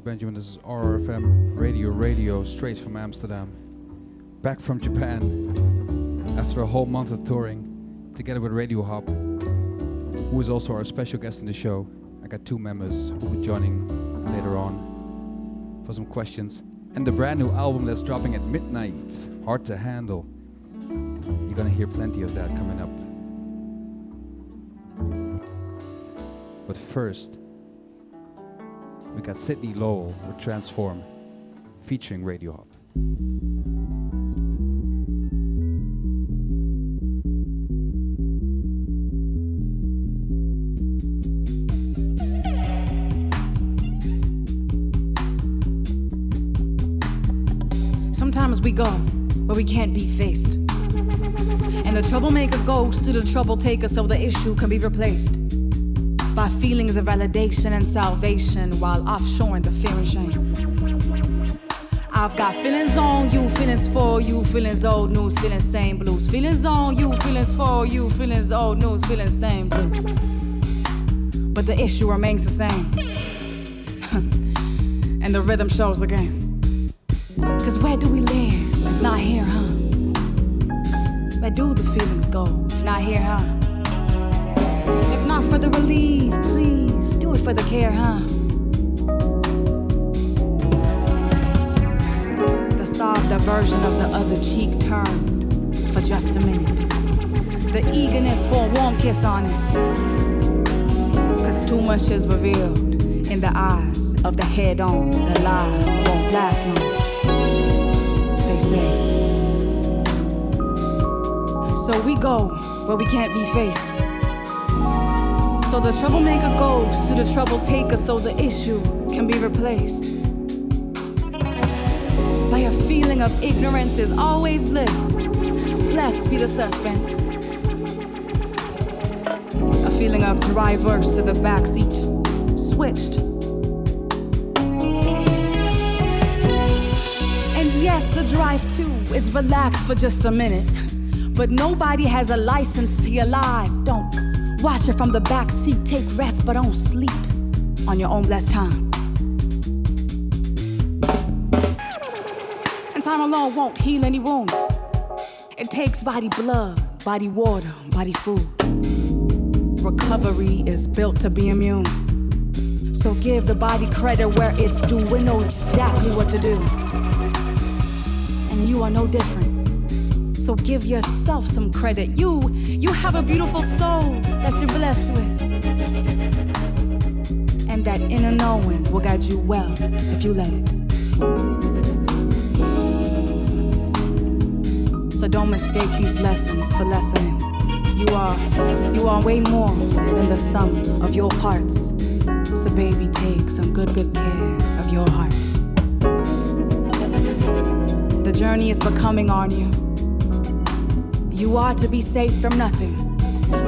Benjamin. This is RRFM Radio, straight from Amsterdam. Back from Japan after a whole month of touring, together with RADIOHOP, who is also our special guest in the show. I got two members who will be joining later on for some questions. And the brand new album that's dropping at midnight, Hard to Handle. You're gonna hear plenty of that coming up. But first, we got Sydney Lowell with Transform, featuring RADIOHOP. Sometimes we go where we can't be faced, and the troublemaker goes to the trouble taker so the issue can be replaced by feelings of validation and salvation while offshoring the fear and shame. I've got feelings on you, feelings for you, feelings old news, feelings same blues. Feelings on you, feelings for you, feelings old news, feelings same blues. But the issue remains the same, and the rhythm shows the game. Cause where do we live if not here, huh? Where do the feelings go if not here, huh? If not for the relief, please do it for the care, huh? The soft diversion of the other cheek turned for just a minute. The eagerness for a warm kiss on it. Cause too much is revealed in the eyes of the head-on. The lie won't last long, they say. So we go where we can't be faced. So the troublemaker goes to the trouble taker so the issue can be replaced by a feeling of ignorance is always bliss. Blessed be the suspense. A feeling of drivers to the back seat, switched. And yes, the drive too is relaxed for just a minute, but nobody has a license to be alive. Don't watch it from the back seat, take rest, but don't sleep on your own blessed time. And time alone won't heal any wound. It takes body blood, body water, body food. Recovery is built to be immune. So give the body credit where it's due. It knows exactly what to do. And you are no different. So give yourself some credit. You have a beautiful soul that you're blessed with. And that inner knowing will guide you well if you let it. So don't mistake these lessons for lessening. You are way more than the sum of your parts. So baby, take some good care of your heart. The journey is becoming on you. You are to be saved from nothing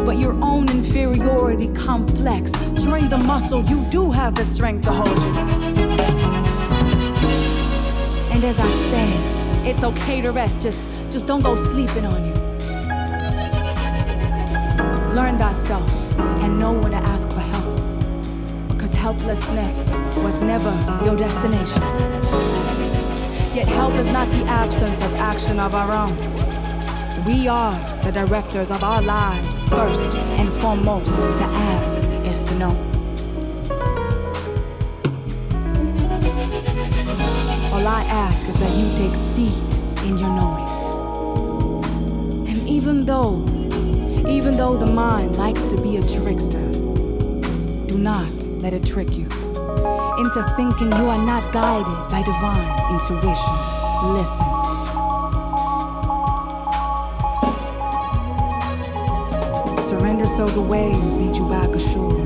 but your own inferiority complex. Drain the muscle, you do have the strength to hold you. And as I say, it's okay to rest, just don't go sleeping on you. Learn thyself and know when to ask for help, because helplessness was never your destination. Yet help is not the absence of action of our own. We are the directors of our lives. First and foremost, to ask is to know. All I ask is that you take seat in your knowing. And even though the mind likes to be a trickster, do not let it trick you into thinking you are not guided by divine intuition. Listen. Surrender so the waves lead you back ashore.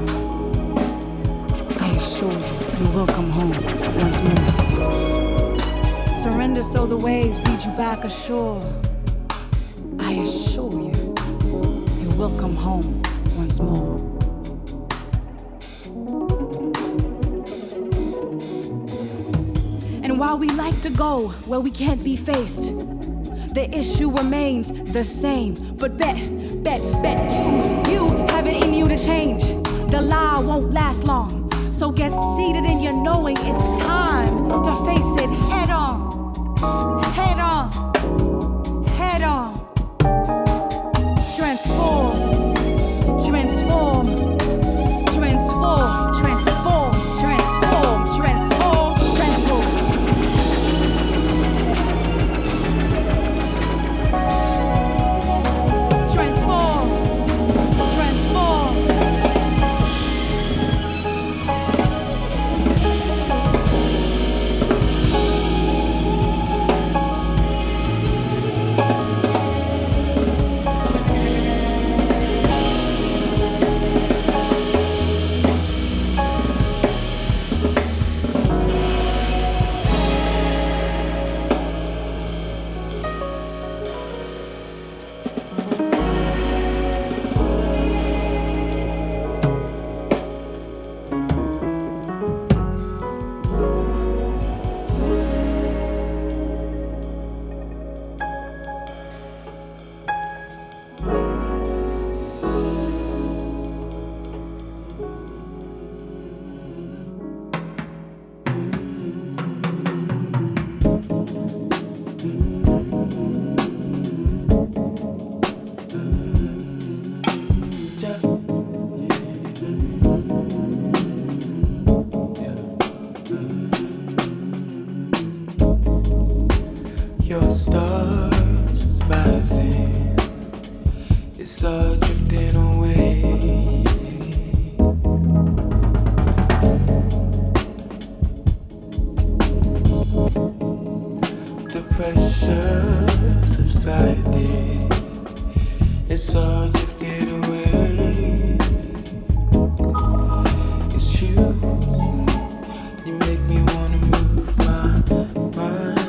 I assure you, you will come home once more. Surrender so the waves lead you back ashore. I assure you, you will come home once more. And while we like to go where we can't be faced, the issue remains the same. But bet you have it in you to change. The lie won't last long. So So get seated in your knowing it's time to face it head on, head on, head on. Transform, transform, transform, transform, transform, transform, transform. Transform, transform. Your stars rising, it's all drifting away. The pressure subsided, it's all drifted away. It's you, you make me wanna move my mind.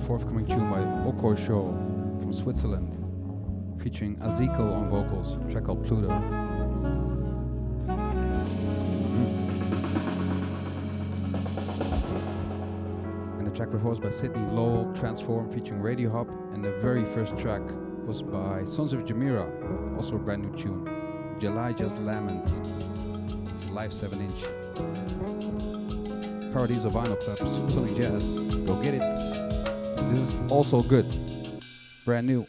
Forthcoming tune by Okvsho from Switzerland, featuring Azekel on vocals, a track called Pluto. track before was by Sydney Lowell, Transform featuring RADIOHOP, and the very first track was by Sons of Jumira, also a brand new tune, Jaliyahs Lament. It's a live 7-inch. Parodies of vinyl club, Supersonic Jazz. Go get it. This is also good, brand new.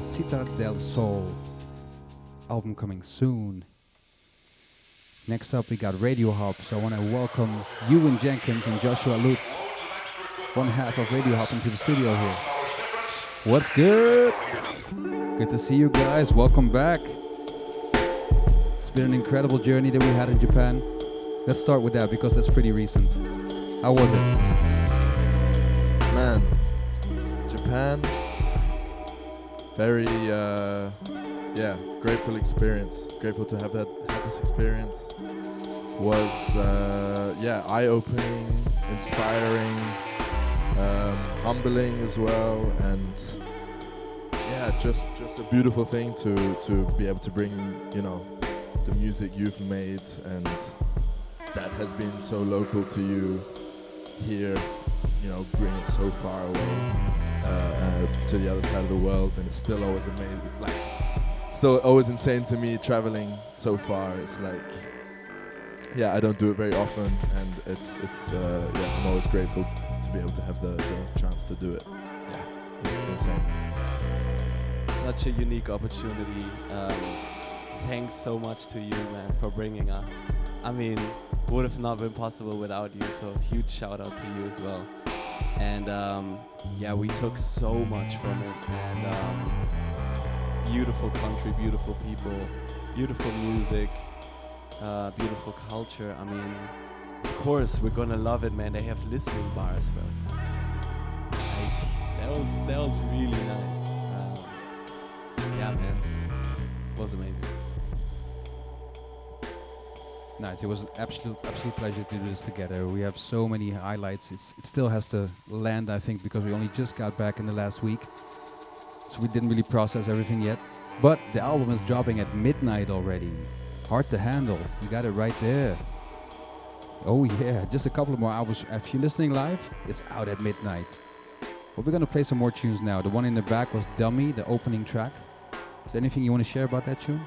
Città del Sol, album coming soon. Next up we got RADIOHOP, so I want to welcome Ewan Jenkins and Joshua Lutz, one half of RADIOHOP, into the studio here. What's good? Good to see you guys, welcome back. It's been an incredible journey that we had in Japan. Let's start with that because that's pretty recent. How was it? Man, Japan, very, grateful experience. Grateful to have had this experience. Was, eye-opening, inspiring, humbling as well, and just a beautiful thing to be able to bring, the music you've made and that has been so local to you here, bring it so far away. To the other side of the world, and it's still always amazing, still always insane to me traveling so far. It's I don't do it very often, and it's I'm always grateful to be able to have the chance to do it. Insane. Such a unique opportunity. Thanks so much to you, man, for bringing us. I mean, would have not been possible without you, so huge shout out to you as well. And we took so much from it, and beautiful country, beautiful people, beautiful music, beautiful culture. I mean, of course we're gonna love it, man. They have listening bars, bro. That was really nice. Man, it was amazing. Nice. It was an absolute pleasure to do this together. We have so many highlights. It still has to land, I think, because we only just got back in the last week, so we didn't really process everything yet. But the album is dropping at midnight already. Hard to handle. You got it right there. Oh yeah, just a couple of more albums. If you're listening live, it's out at midnight. Well, we're gonna play some more tunes now. The one in the back was Dummy, the opening track. Is there anything you want to share about that tune?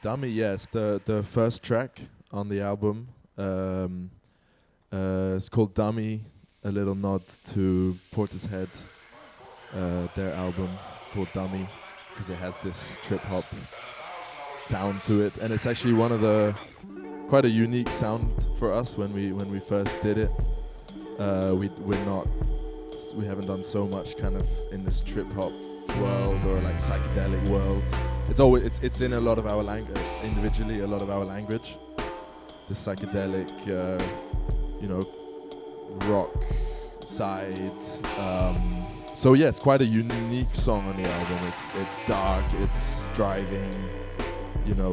Dummy, yes, the first track on the album. It's called Dummy, a little nod to Portishead, their album called Dummy, because it has this trip hop sound to it, and it's actually quite a unique sound for us when we first did it. We haven't done so much kind of in this trip hop world or like psychedelic world. It's in a lot of our language, individually a lot of our language. The psychedelic, rock side. So yeah, it's quite a unique song on the album. It's dark, it's driving,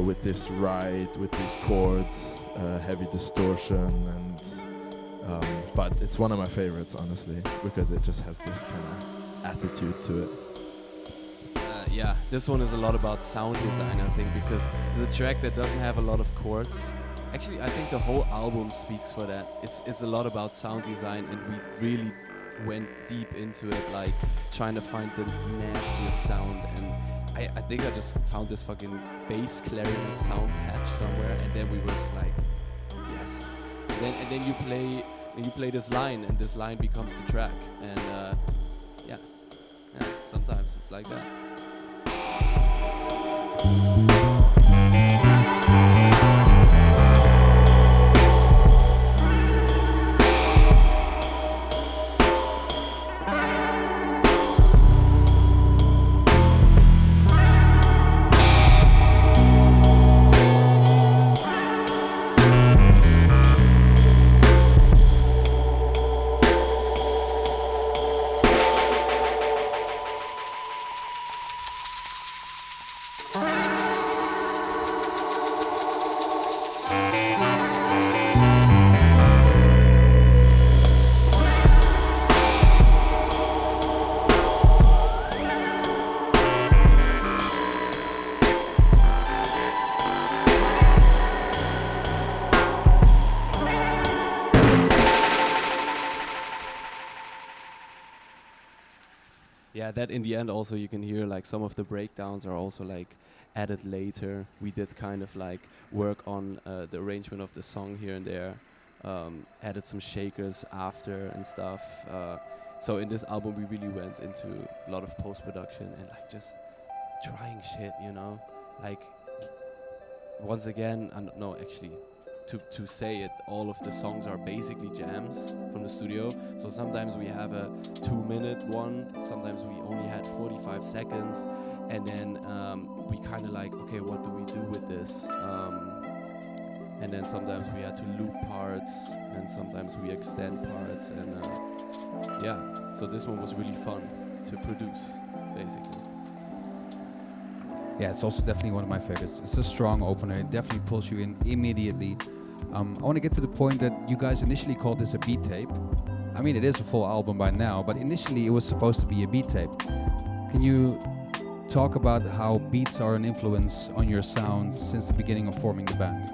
with this ride, with these chords, heavy distortion, and but it's one of my favorites, honestly, because it just has this kind of attitude to it. Yeah, this one is a lot about sound design, I think, because it's a track that doesn't have a lot of chords. Actually, I think the whole album speaks for that. It's a lot about sound design, and we really went deep into it, like trying to find the nastiest sound. And I think I just found this fucking bass clarinet sound patch somewhere, and then we were just like, yes. And then you play this line, and this line becomes the track. And yeah, sometimes it's like that. Yeah, that in the end also you can hear like some of the breakdowns are also like added later. We did kind of like work on the arrangement of the song here and there, added some shakers after and stuff. So in this album we really went into a lot of post-production and like just trying shit, like once again, to say it, all of the songs are basically jams from the studio. So sometimes we have a 2-minute one, sometimes we only had 45 seconds, and then we kind of like, okay, what do we do with this? And then sometimes we had to loop parts, and sometimes we extend parts, and yeah, so this one was really fun to produce, basically. Yeah, it's also definitely one of my favorites. It's a strong opener. It definitely pulls you in immediately. I want to get to the point that you guys initially called this a beat tape. I mean, it is a full album by now, but initially it was supposed to be a beat tape. Can you talk about how beats are an influence on your sound since the beginning of forming the band?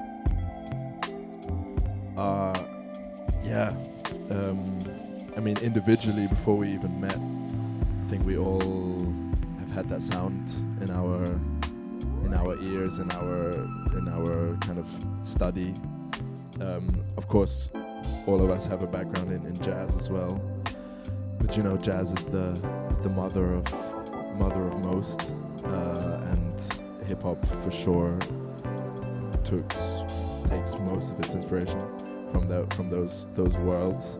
Yeah. I mean, individually, before we even met, I think we all have had that sound in our ears, in our kind of study. Of course, all of us have a background in jazz as well, but jazz is the mother of most, and hip hop for sure takes most of its inspiration from those worlds.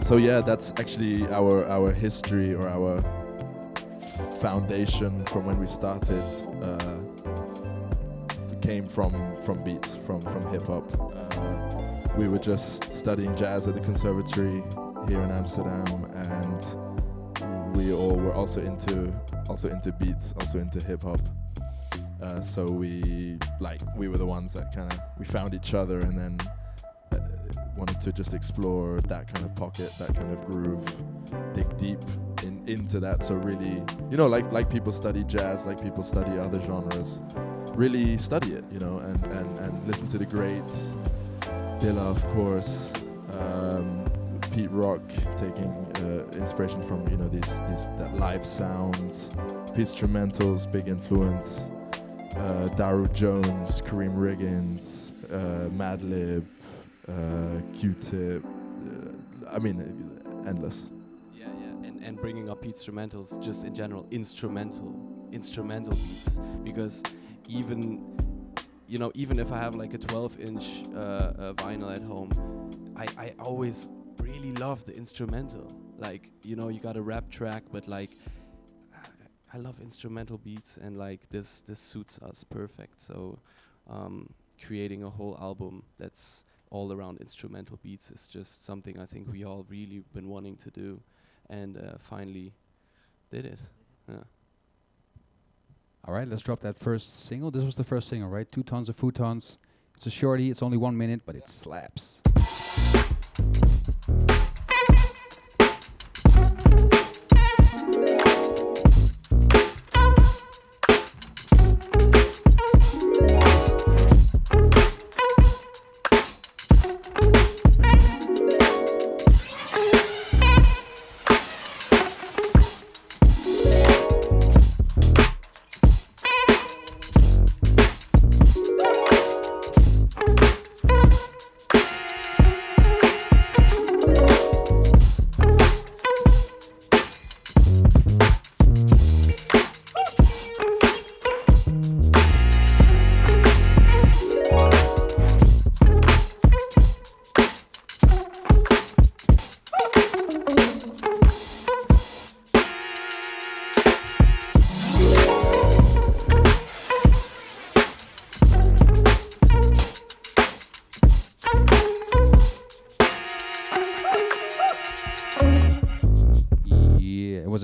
So yeah, that's actually our history, or our foundation from when we started. Came from beats, from hip hop. We were just studying jazz at the conservatory here in Amsterdam, and we all were also into beats, also into hip hop. So we were the ones that kind of we found each other and then wanted to just explore that kind of pocket, that kind of groove, dig deep into that. So really, like people study jazz, like people study other genres, really study it, and listen to the greats. Dilla, of course, Pete Rock, taking inspiration from that live sound, instrumentals, big influence. Daru Jones, Kareem Riggins, Madlib, Q-Tip. Endless. Yeah, and bringing up instrumentals, just in general, instrumental beats, because even if I have like a 12-inch vinyl at home, I always really love the instrumental. Like, you got a rap track, but like, I love instrumental beats, and like this suits us perfect. So creating a whole album that's all around instrumental beats is just something I think we all really been wanting to do, and finally did it. Yeah. All right, let's drop that first single. This was the first single, right? 2 Tons of Futons. It's a shorty. It's only 1 minute, but it slaps.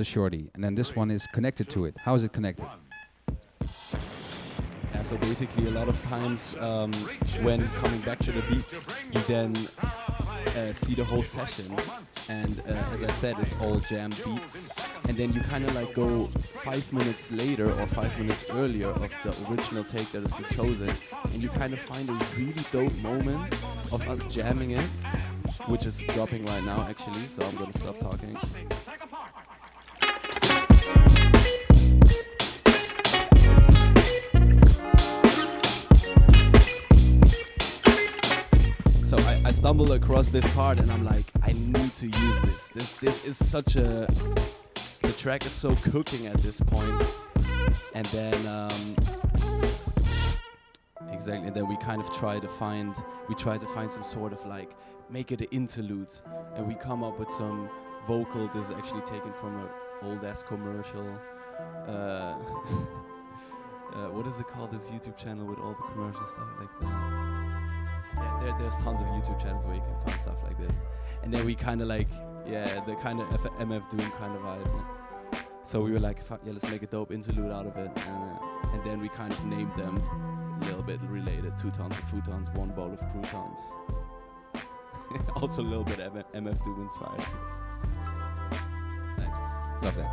Shorty, and then this one is connected to it. How is it connected? Yeah, so basically a lot of times when coming back to the beats, you then see the whole session, and as I said, it's all jam beats, and then you kind of like go 5 minutes later or 5 minutes earlier of the original take that has been chosen, and you kind of find a really dope moment of us jamming it, which is dropping right now actually, so I'm gonna stop talking. I stumbled across this part and I'm like, I need to use this. This is such a... The track is so cooking at this point. And then... exactly, and then we kind of try to find some sort of like, make it an interlude. And we come up with some vocal. This is actually taken from an old-ass commercial. What is it called, this YouTube channel with all the commercial stuff like that? Yeah, there's tons of YouTube channels where you can find stuff like this. And then we kind of like, the kind of MF Doom kind of vibe. Yeah. So we were like, let's make a dope interlude out of it. And then we kind of named them a little bit related. 2 tons of futons, 1 bowl of croutons. Also a little bit MF Doom inspired. Nice. Love that.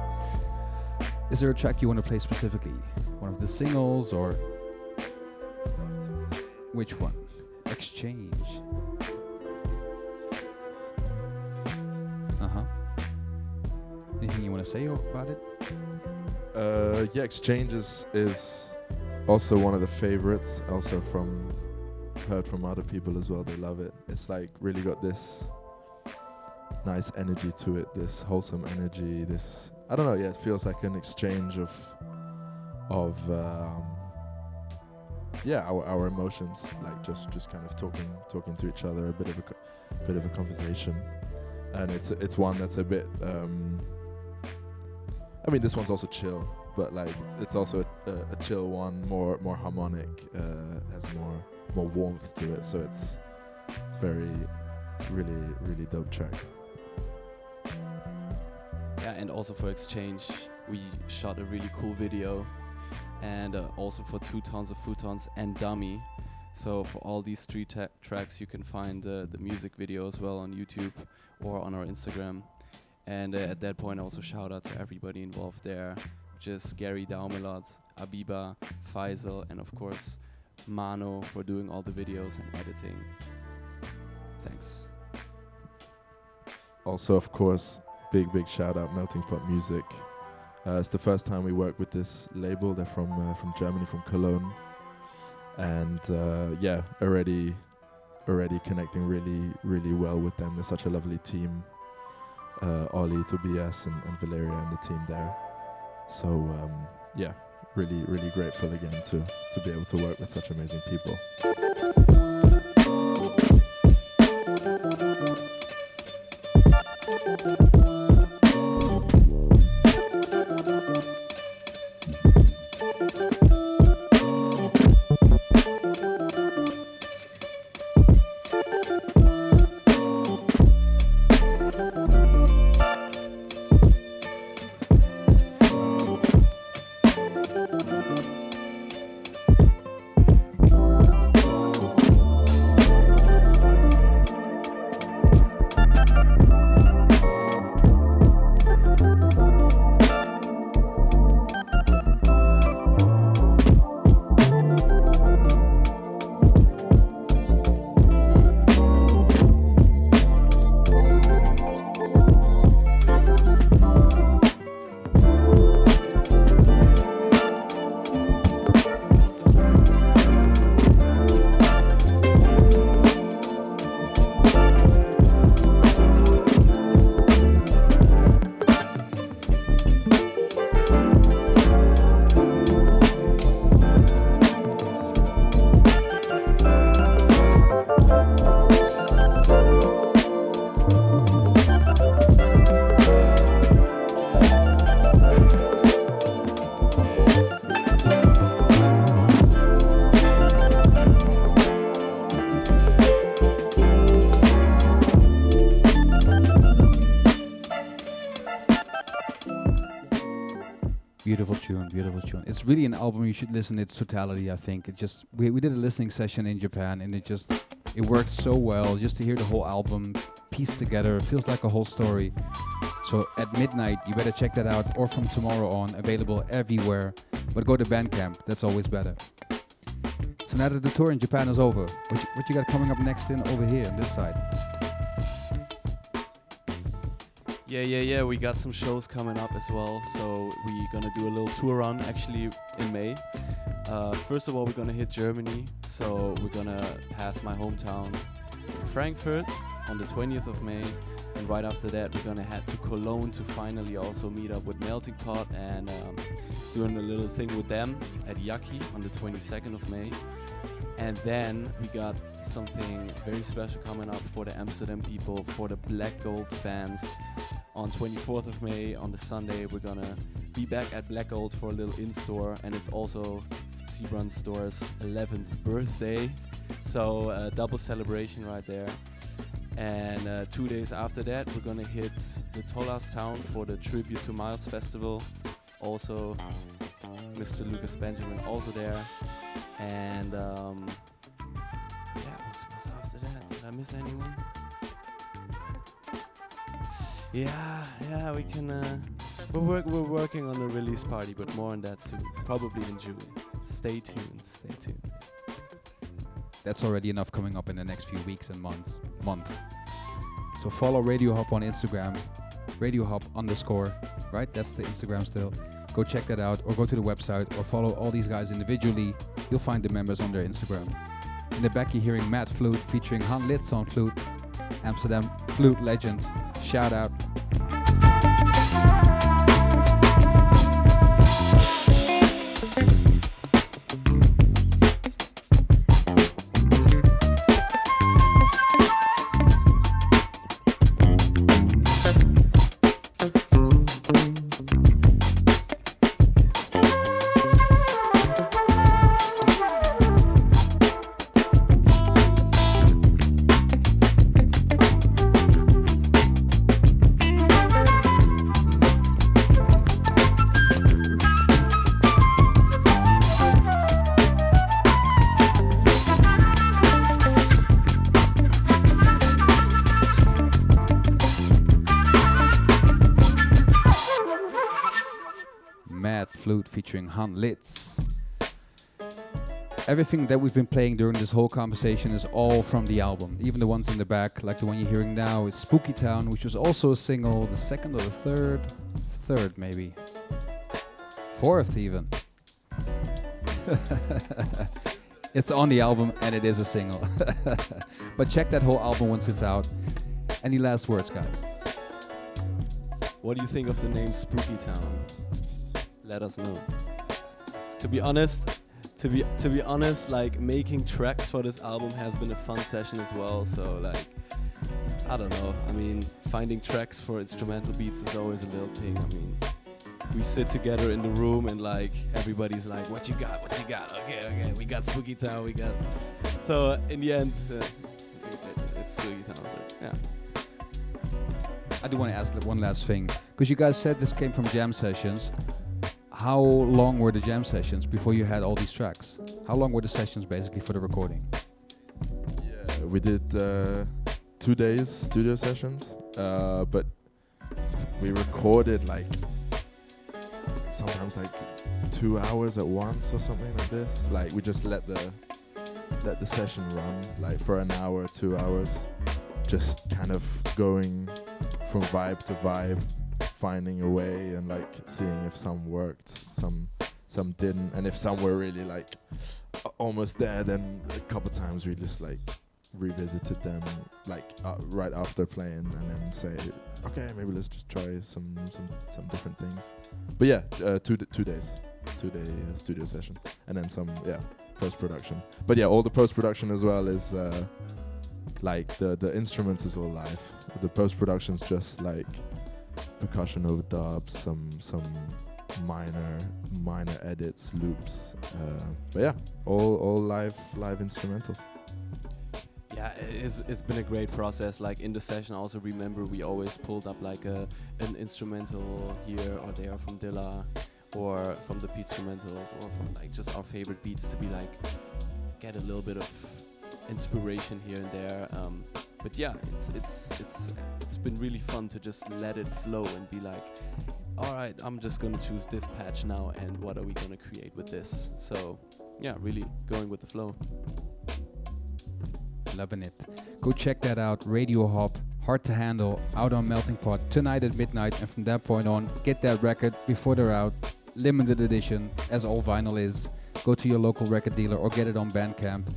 Is there a track you want to play specifically? One of the singles or which one? Exchange. Anything you want to say about it? Exchange is also one of the favorites. Also heard from other people as well. They love it. It's like really got this nice energy to it. This wholesome energy. This, I don't know. Yeah, it feels like an exchange of our emotions, like just kind of talking to each other, a bit of a conversation, and it's one that's a bit. I mean, this one's also chill, but like it's also a chill one, more harmonic, has more warmth to it. So it's really dope track. Yeah, and also for Exchange, we shot a really cool video. and also for 2 tons of FUTONS and Dummy. So for all these 3 tracks, you can find the music video as well on YouTube or on our Instagram. And at that point, also shout out to everybody involved there, just Gary Daumelot, Abiba, Faisal, and of course Mano for doing all the videos and editing. Thanks. Also, of course, big shout out Melting Pot Music. It's the first time we work with this label. They're from Germany, from Cologne, and already connecting really well with them. They're such a lovely team. Ollie, Tobias, and Valeria and the team there. So really grateful again to be able to work with such amazing people. Beautiful tune. It's really an album you should listen in its totality, I think. It just we did a listening session in Japan, and it worked so well just to hear the whole album pieced together. It feels like a whole story. So at midnight, you better check that out, or from tomorrow on, available everywhere. But go to Bandcamp, that's always better. So now that the tour in Japan is over, what you got coming up next over here on this side? Yeah, we got some shows coming up as well. So we're gonna do a little tour run actually in May. First of all, we're gonna hit Germany. So we're gonna pass my hometown, Frankfurt, on the 20th of May. And right after that, we're gonna head to Cologne to finally also meet up with Melting Pot and doing a little thing with them at Yaki on the 22nd of May. And then we got something very special coming up for the Amsterdam people, for the Black Gold fans. On 24th of May, on the Sunday, we're gonna be back at Black Gold for a little in-store, and it's also Seabrun Store's 11th birthday. So double celebration right there. And 2 days after that, we're gonna hit the Tollas town for the Tribute to Miles Festival. Also, Mr. Lucas Benjamin also there. And what's after that? Did I miss anyone? Yeah, we can. We're working on the release party, but more on that soon. Probably in June. Stay tuned. That's already enough coming up in the next few weeks and month. So follow RadioHop on Instagram, RadioHop_, right? That's the Instagram still. Go check that out, or go to the website, or follow all these guys individually. You'll find the members on their Instagram. In the back, you're hearing Mad Flute featuring Han Litz on flute, Amsterdam flute legend. Shout out. FLUTE featuring Han Litz. Everything that we've been playing during this whole conversation is all from the album. Even the ones in the back, like the one you're hearing now, is Spooky Town, which was also a single, the second or the third? Third, maybe. Fourth, even. It's on the album and it is a single. But check that whole album once it's out. Any last words, guys? What do you think of the name Spooky Town? Let us know. To be honest, like making tracks for this album has been a fun session as well. So like, I don't know. I mean, finding tracks for instrumental beats is always a little thing. I mean, we sit together in the room and like everybody's like, what you got? Okay, we got Spooky Town, we got. So in the end, it's Spooky Town, but yeah. I do want to ask one last thing, because you guys said this came from jam sessions. How long were the jam sessions before you had all these tracks? How long were the sessions basically for the recording? Yeah, we did 2 days studio sessions, but we recorded like sometimes like 2 hours at once or something like this. Like we just let the session run like for an hour, 2 hours, just kind of going from vibe to vibe, finding a way and like seeing if some worked, some didn't, and if some were really like almost there, then a couple times we just like revisited them like right after playing, and then say, okay, maybe let's just try some different things. But yeah, 2 days, 2 day studio session, and then some post production. But yeah, all the post production as well is like the instruments is all live. The post production's just like percussion overdubs, some minor edits, loops. But yeah, all live instrumentals. Yeah, it's been a great process. Like in the session, I also remember we always pulled up like an instrumental here or there from Dilla, or from the beat instrumentals, or from like just our favorite beats to be like get a little bit of inspiration here and there. But yeah, it's been really fun to just let it flow and be like, all right, I'm just gonna choose this patch now, and what are we gonna create with this? So yeah, really going with the flow. Loving it. Go check that out. RADIOHOP, Hard to Handle, out on Melting Pot tonight at midnight, and from that point on, get that record before they're out. Limited edition, as all vinyl is. Go to your local record dealer or get it on Bandcamp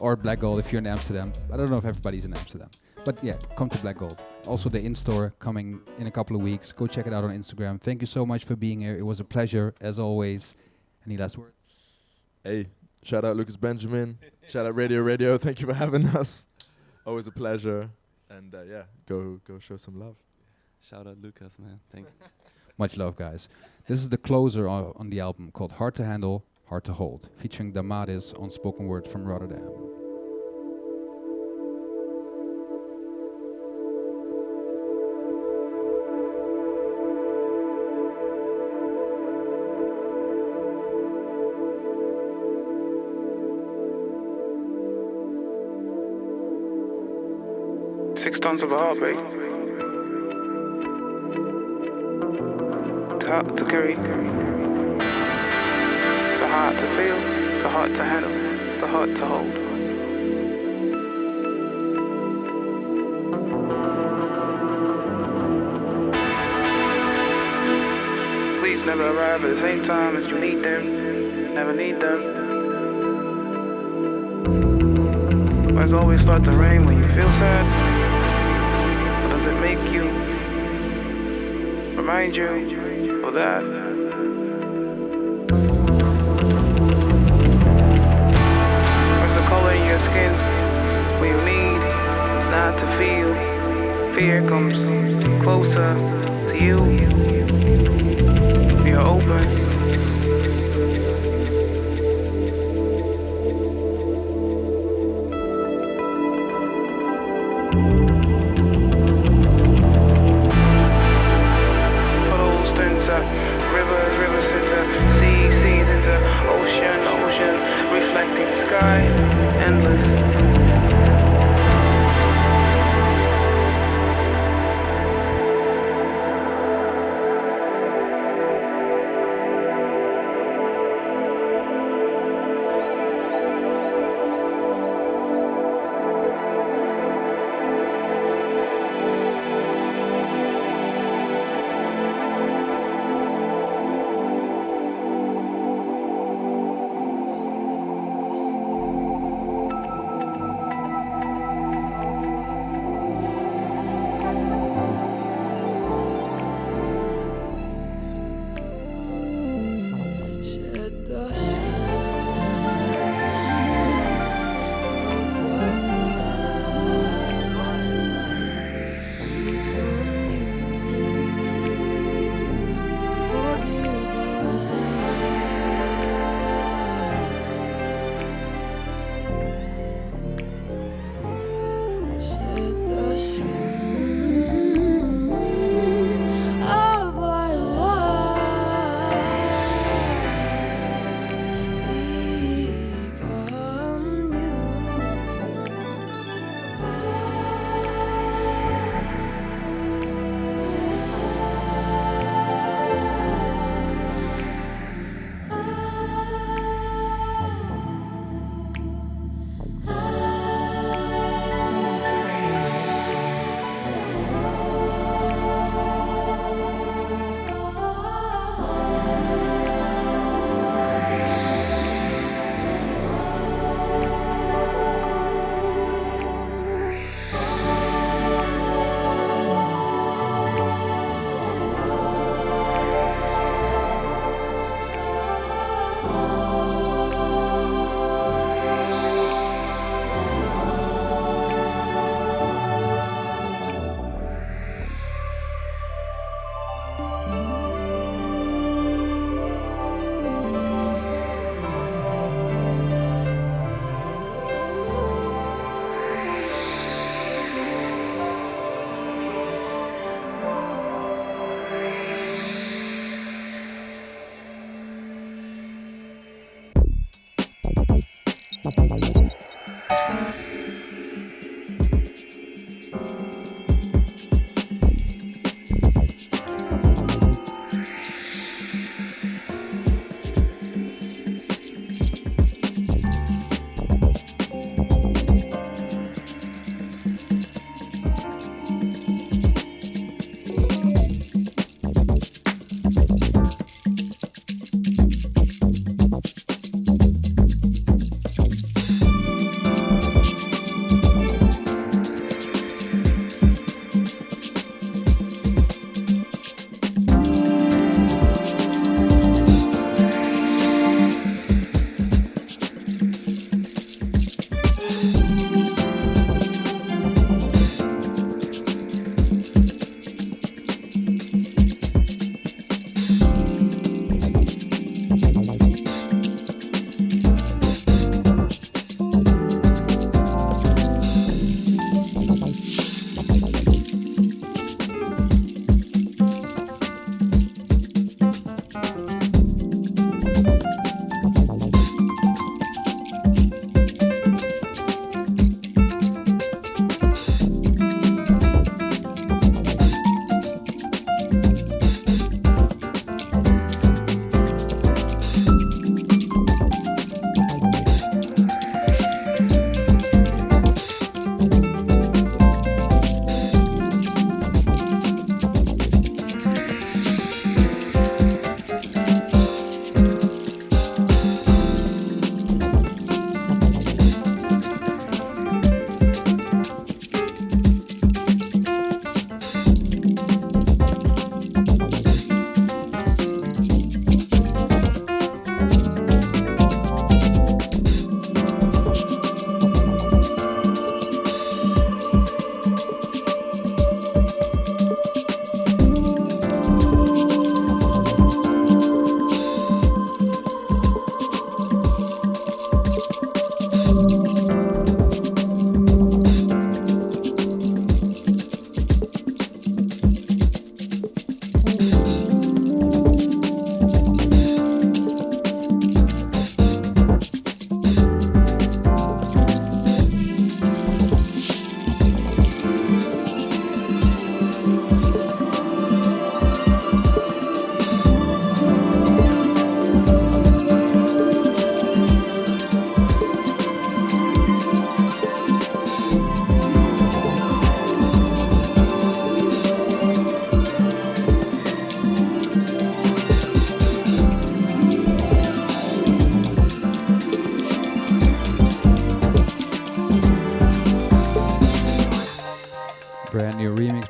or Black Gold if you're in Amsterdam. I don't know if everybody's in Amsterdam, but yeah, come to Black Gold. Also the in-store coming in a couple of weeks. Go check it out on Instagram. Thank you so much for being here. It was a pleasure as always. Any last words? Hey, shout out Lucas Benjamin. Shout out Radio. Thank you for having us. Always a pleasure. And yeah, go show some love. Shout out Lucas, man. Thank you. Much love, guys. This is the closer on the album called Hard to Handle, Hard to Hold, featuring Damadis on spoken word from Rotterdam. Six tons of heartbreak to carry, too hard to feel, too hard to handle, too hard to hold. Please never arrive at the same time as you need them, never need them. Why does it always start to rain when you feel sad? Or does it make you, remind you of that? Where's the color in your skin when you need not to feel? Fear comes closer to you. You're open. Rivers into seas into ocean, reflecting sky, endless.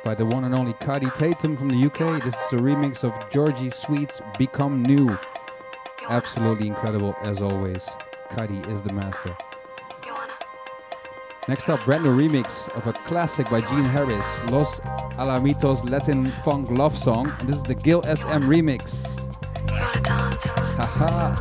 by the one and only Kaidi Tatham from the UK. This is a remix of Georgie Sweet's Become New. Absolutely incredible as always. Kaidi is the master. Next up, brand new remix of a classic by Gene Harris, Losalamitoslatinfunklovesong, and this is the Gil SM remix. Haha.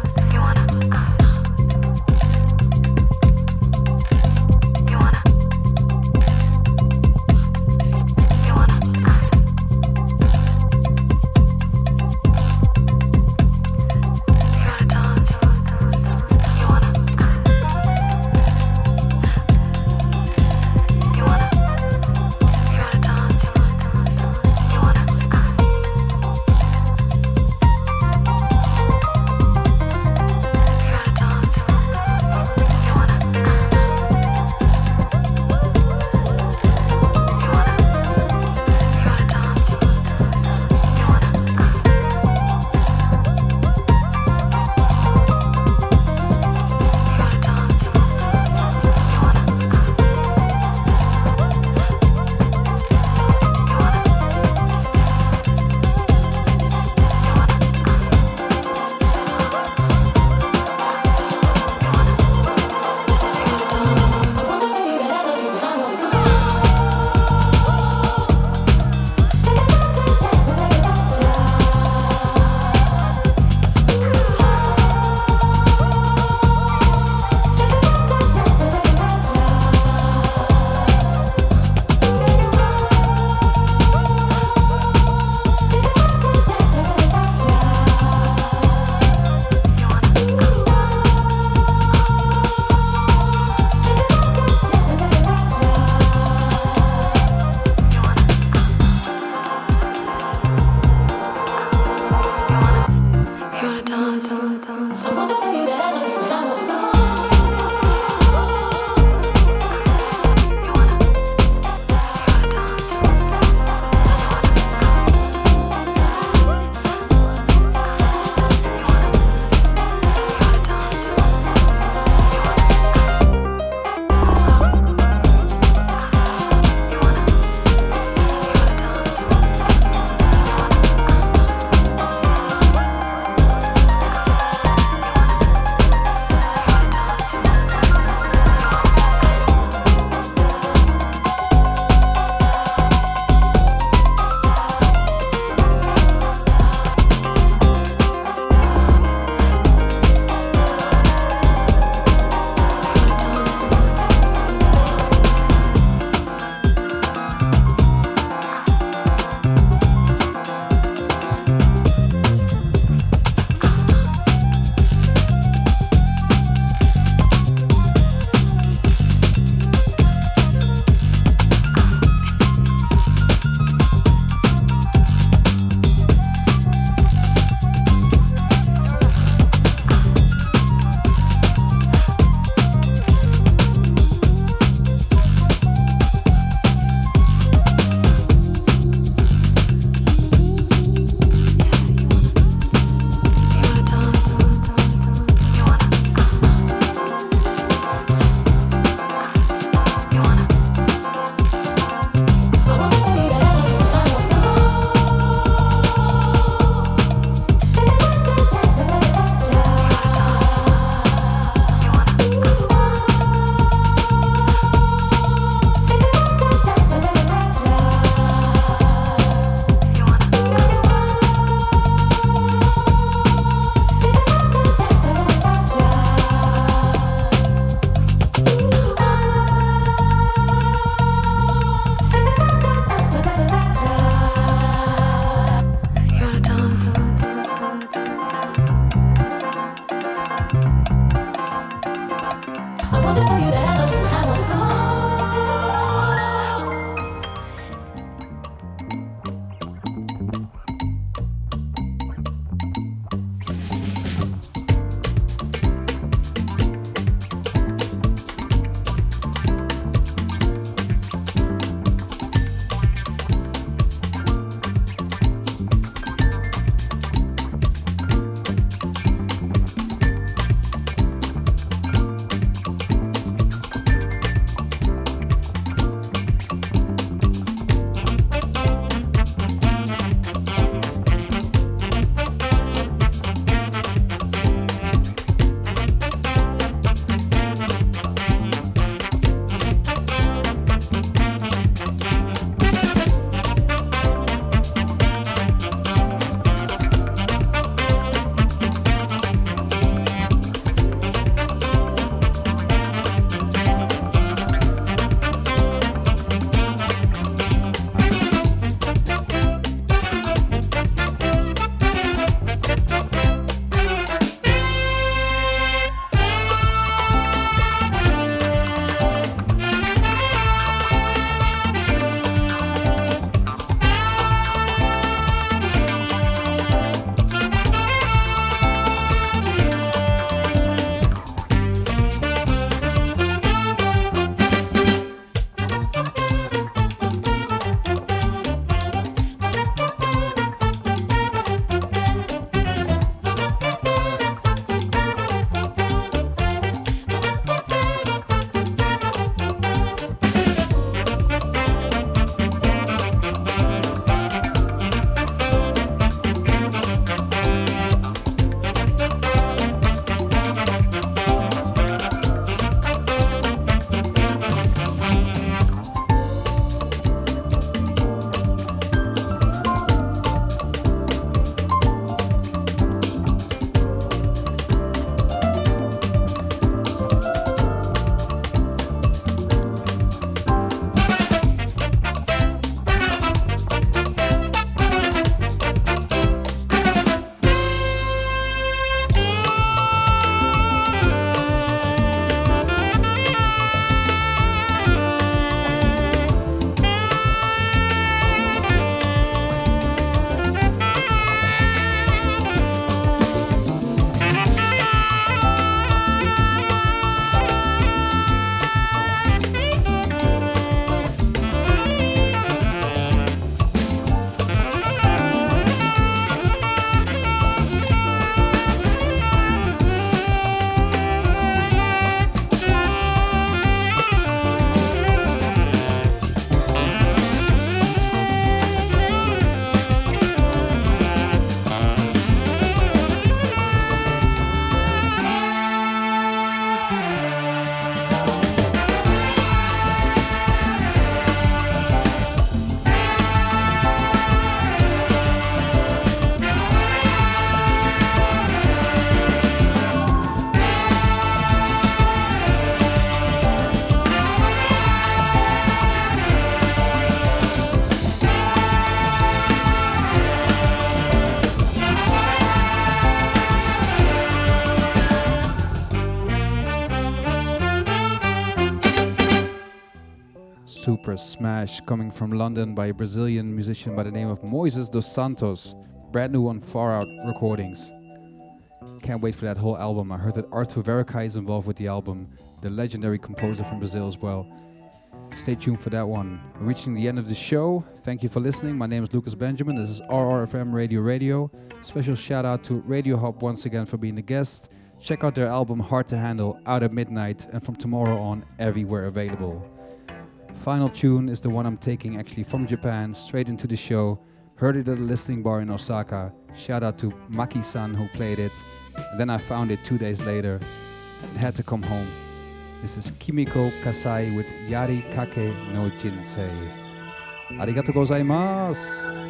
first smash coming from London by a Brazilian musician by the name of Moyses dos Santos, brand new on Far Out Recordings. Can't wait for that whole album. I heard that Arthur Veracai is involved with the album, the legendary composer from Brazil as well. Stay tuned for that one. We're reaching the end of the show. Thank you for listening. My name is Lucas Benjamin. This is RRFM Radio. Special shout out to RADIOHOP once again for being the guest. Check out their album Hard to Handle, out at midnight, and from tomorrow on everywhere available. Final tune is the one I'm taking actually from Japan straight into the show. Heard it at a listening bar in Osaka. Shout out to Maki-san who played it. And then I found it 2 days later and had to come home. This is Kimiko Kasai with Yarikake no Jinsei. Arigatou gozaimasu!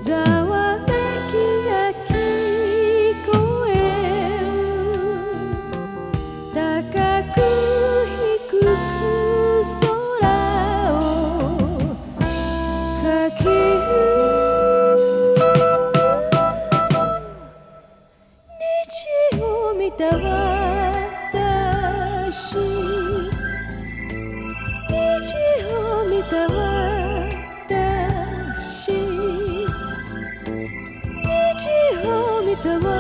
ざわめき焼き私虹を見たわ